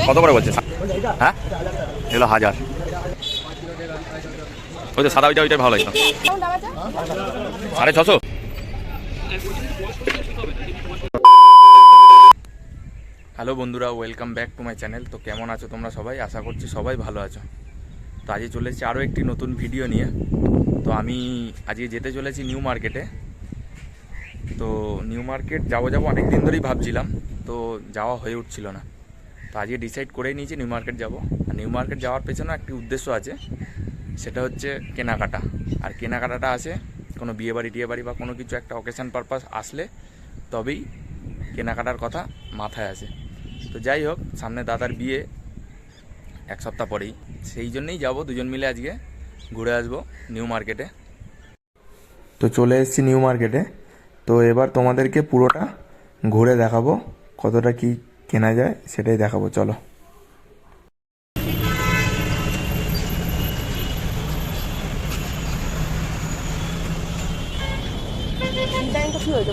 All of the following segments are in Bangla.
কত করে বলছে? হ্যাঁ, এগুলো 1000। ওই তো সাদা ওইটাই ভালো লাগতো, 650। হ্যালো বন্ধুরা, welcome back to my channel. তো কেমন আছো তোমরা সবাই? আশা করছি সবাই ভালো আছো। তো আজকে চলে এসেছি আরও একটি নতুন ভিডিও নিয়ে। তো আমি আজকে যেতে চলেছি নিউ মার্কেটে। তো নিউ মার্কেট যাবো অনেক দিন ধরেই ভাবছিলাম, তো যাওয়া হয়ে উঠছিল না। তো আজকে ডিসাইড করেই নিয়েছি নিউ মার্কেট যাব। আর নিউ মার্কেট যাওয়ার পেছনে একটি উদ্দেশ্য আছে, সেটা হচ্ছে কেনাকাটা। আর কেনাকাটাটা আছে কোনো বিয়েবাড়ি টিয়েবাড়ি বা কোনো কিছু একটা অকেশন পারপাস আসলে তবেই কেনাকাটার কথা মাথায় আসে। তো যাই হোক, সামনে দাদার বিয়ে এক সপ্তাহ পরেই, সেই জন্যেই যাব দুজন মিলে আজকে ঘুরে আসবো নিউ মার্কেটে। তো চলে এসেছি নিউ মার্কেটে। তো এবার তোমাদেরকে পুরোটা ঘুরে দেখাবো, কতটা কি কেনা যায় সেটাই দেখাবো। চলো।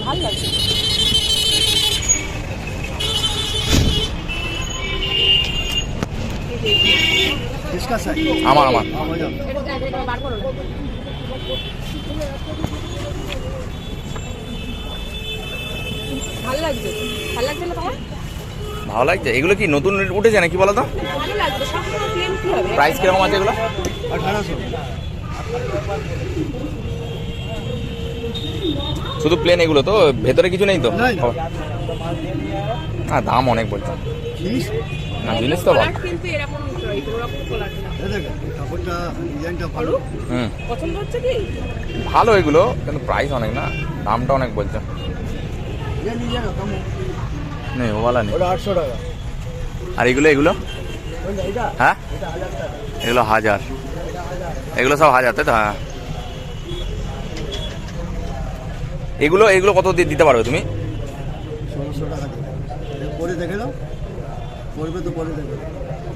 ভালো লাগছে। আমার ভালো লাগছে, ভালো লাগছে না তোমার? ভালো লাগছে। এগুলো কি নতুন উঠেছে নাকি বলো তো? ভালো লাগছে। সবসময় প্লেন কি হবে? প্রাইস কিরকম আছে এগুলো? 1800। শুধু প্লেন এগুলো তো, ভেতরে কিছু নেই তো? হ্যাঁ, দাম অনেক বলছে না, জিনিস তো ভালো। কিন্তু এরকম এরকম কলার না। কাপড়টা ডিজাইনটা ভালো। পছন্দ হচ্ছে কি? ভালো এগুলো, কিন্তু প্রাইস অনেক না, দামটা অনেক বলছে। নেই ওওয়ালা নেই। 800 টাকা। আর এগুলো হ্যাঁ, এগুলো 1000। এগুলো সব 1000, তাই তো? হ্যাঁ, এগুলো কত দিয়ে দিতে পারবে তুমি? 1600 টাকা পরে দেখে দাও, পরবে তো পরে দেখে দাও।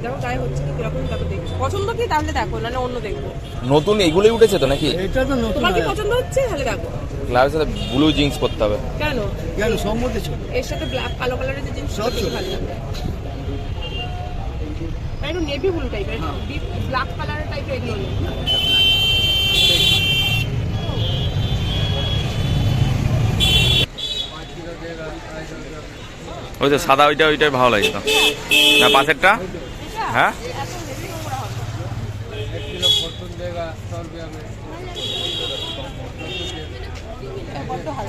দেখো গায়ে হচ্ছে কি কিরকম, দেখো দেখো পছন্দ কি, তাহলে দেখো, না অন্য দেখবো। নতুন এগুলোই উঠেছে তো নাকি? এটা তো নতুন। তোমার কি পছন্দ হচ্ছে তাহলে দেখো। ক্লাবের সাথে ব্লু জিন্স পরতে হবে। কেন কেন সম্মতি ছিল? এর সাথে ব্ল্যাক কালো কালারের যে জিনিস সব বেশি ভালো লাগবে। একটু নেভি ব্লু টাইপের, ডিপ ব্ল্যাক কালারের টাইপের এগুলো নেই। ওই তো সাদা ওইটাই ভালো লাগছে তো না, পাশেরটা? হ্যাঁ,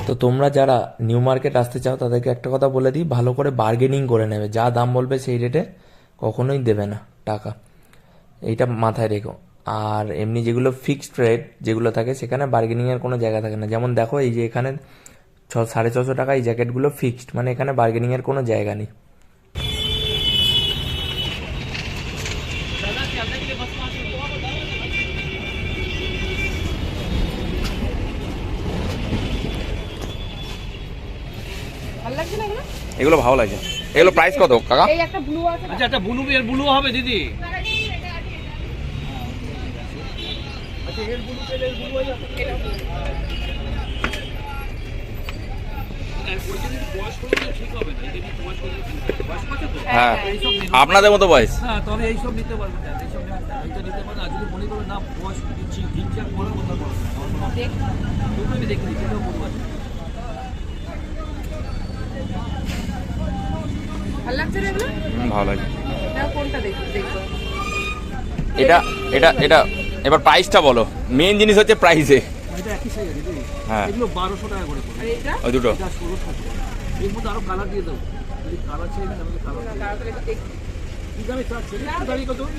তো তোমরা যারা নিউ মার্কেট আসতে চাও তাদেরকে একটা কথা বলে দিই, ভালো করে বার্গেনিং করে নেবে। যা দাম বলবে সেই রেটে কখনোই দেবে না টাকা, এইটা মাথায় রেখো। আর এমনি যেগুলো ফিক্সড রেট যেগুলো থাকে, সেখানে বার্গেনিংয়ের কোনো জায়গা থাকে না। যেমন দেখো, এই যে এখানে 650 টাকা এই জ্যাকেটগুলো ফিক্সড, মানে এখানে বার্গেনিংয়ের কোনো জায়গা নেই। ভালো লাগছে না এগুলো? এগুলো ভালো লাগে। এগুলো প্রাইস কত কাকা? এই একটা ব্লু আছে। আচ্ছা, একটা ব্লু হবে দিদি। হ্যাঁ, আপনাদের মতো বয়স। হ্যাঁ, তবে এইসব নিতে পারবেন না, এইসব নেবেন না, এইটা নিতে পারেন। আর যদি মনে করেন না বয়স দিচ্ছি দিচ্ছি আর পরে কথা বলবেন, আমি দেখি সেটাও বলবো। ভালো লাগছে না এগুলো? ভালো লাগে। দেখো কোনটা দেখবো। এটা এবার প্রাইসটা বলো। মেন জিনিস হচ্ছে প্রাইসে। এটা একই সাইজ দিদি। হ্যাঁ, এগুলো 1200 টাকা করে পড়বে। আর এটা ওই দুটো। এটা 1600 টাকা। এর মধ্যে আরো কালার দিয়ে দেবো, যদি কালার চাই না তাহলে কালার দিয়ে তাড়াতাড়ি একটু দেখি। কি দামে চাচ্ছেন?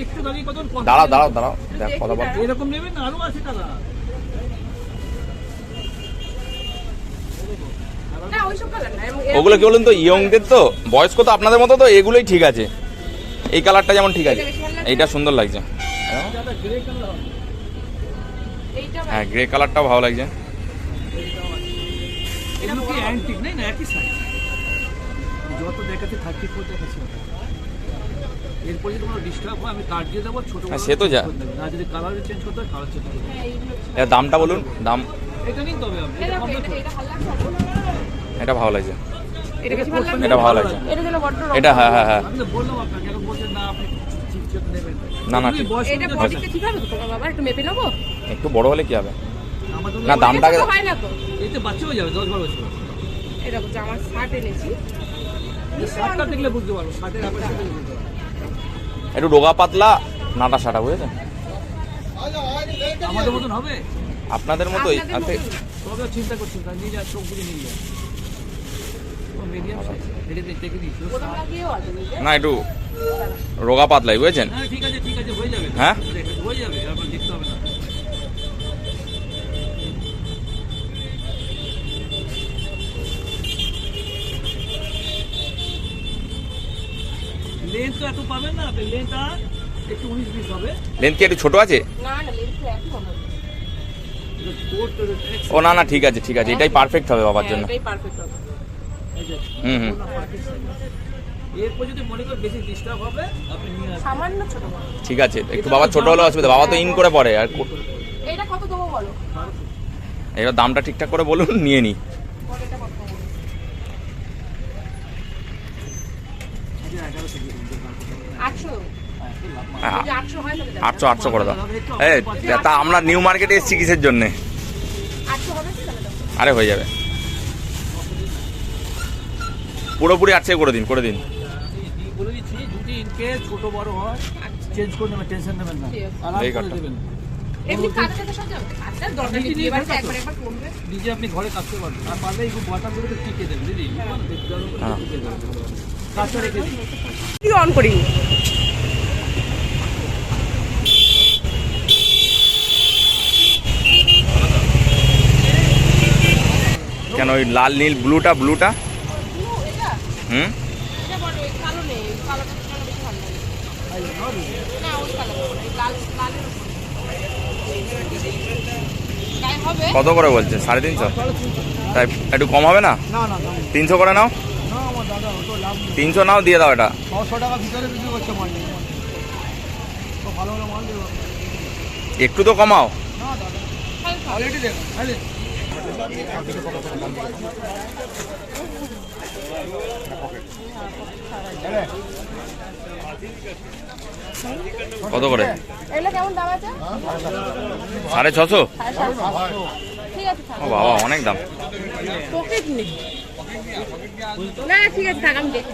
একটু দাঁড়িয়ে কত দাঁড়াও দেখ কথা বল। এরকম নেবেন না, আরো আছে টাকা। না ওইসব কালার না। ওগুলো কি বলুন তো, ইয়ংদের তো, বয়স্ক তো আপনাদের মতো, তো এগুলোই ঠিক আছে। এই কালারটা যেমন ঠিক আছে, এইটা সুন্দর লাগছে। গ্রে কালার হবে। এইটা হ্যাঁ, গ্রে কালারটাও ভালো লাগছে। এগুলো কি অ্যান্টিক নেই না, একই সাইজ। যত দেখাচ্ছে 34 দেখাচ্ছে। এরপর যদি কোনো ডিস্টার্ব হয় আমি কার্ড দিয়ে দেবো, ছোট হ্যাঁ, সে তো যা। না, যদি কালার চেঞ্জ করতে হয় কালার চেঞ্জ করতে হবে। এর দামটা বলুন। দাম এটা নিন তবে আপনি এটা ভালো লাগছে। এটা ভালো লাগছে। এটা বেশি ভালো লাগছে? এটা ভালো লাগছে। এটা যেন বড্ড রং। এটা হ্যাঁ হ্যাঁ হ্যাঁ আমি তো বললাম আপনাকে, এখন বলছেন না আপনি চিপচিপ নেবেন। না, না, এগুলি ঠিক। বয়স এটা অনুযায়ী বডিতে ঠিক হবে তো তোমার বাবা? একটু মেপে নেবো? একটু বড় হলে কি হবে? আমাদের না, দামটাকে এটা তো হয় না তো। এতে বাচ্চা হয়ে যাবে 10-12 বছর। এই দেখো জামার শার্ট এনেছি। শার্টটা দেখলে বুঝতে পারবো, শার্টের আবার সাথে বুঝতে পারবো। একটু রোগা পাতলা নাটা সাটা বুঝেছেন? আমাদের মতন হবে? আপনাদের মতোই আপনাদের আছে। মতোই। তবে চিন্তা করছি না, নিয়ে যা, চোখ বুঝে নিয়ে যা। মিডিয়াম সাইজ, এটা দেখে দিচ্ছি। ওটা লাগিয়েও আছে নিজে। না, একটু রোগা পাতলাই বুঝেছেন? হ্যাঁ ঠিক আছে, হয়ে যাবে। হ্যাঁ? হয়ে যাবে, আপনার দেখতে হবে না। লেন্থ তো এত পাবেন না, আপনি লেন্থটা একটু 19-20 হবে। লেন্থ কি একটু ছোট আছে? না না লেন্স তো একই হবে। এটা কোট ও না না, ঠিক আছে ঠিক আছে, এটাই পারফেক্ট হবে বাবার জন্য। এটাই পারফেক্ট হবে। হুম হুম। এরপর যদি মনে করেন বেশি ডিস্টার্ব হবে, আপনি নিয়ে আসবেন। সামান্য ছোট বড়। ঠিক আছে, একটু বাবা ছোট হলে অসুবিধা, বাবা তো ইন করে পড়ে আর এটা কত দেবো বলো? এবার দামটা ঠিকঠাক করে বলুন, নিয়ে নি। এটা কত দেবো? 800 দেবো। হ্যাঁ, যদি 800 হয় তাহলে দাও। 800 করে দাও। এই তা আমরা নিউ মার্কেটে এসেছি কিসের জন্যে? 800 হবে কি তাহলে দাও। আরে হয়ে যাবে, পুরোপুরি 800 করে দিন করে দিন। বলে দিচ্ছি, যদি ইনকেস ছোট বড় হয় চেঞ্জ করে নেবেন, টেনশন নেবেন না, ঠিক আছে। আরাম এই করে কাঠটা। দেবেন। এমনি কাজের সাথে সব যাবে। আচ্ছা দরকার নেই, নিজে এবার নিজে একবার একবার করবে। নিজে আপনি ঘরে কাটতে পারবেন, আর পারলে এই বাটামগুলো তো টিকে দেবেন দিদি, হ্যাঁ। কাজটা রেখে দিন। কি অন করি? কেন ওই লাল নীল ব্লুটা এটা হুম এটা বড় এই কালো নেই, এই কালোটা তো বেশি ভালো লাগে। না ওই কালো এই লাল লালের উপর। তাই হবে? কত করে বলছে? 350? তাই একটু কম হবে না? না না না 300 করে নাও, না আমার দাদা তো লাভ নেই। 300 নাও, দিয়ে দাও এটা। 600 টাকা ভিতরে বিক্রি করছে মাল নেই। তো ভালো ভালো মাল দেবো। একটু তো কমাও। না দাদা অলরেডি দেখুন, কত করে? এগুলো কেমন দাম আছে? 650? 750। ঠিক আছে থাক। ও বাবা, অনেক দাম। পকেট নেই। না ঠিক আছে থাক, আমি দেখি।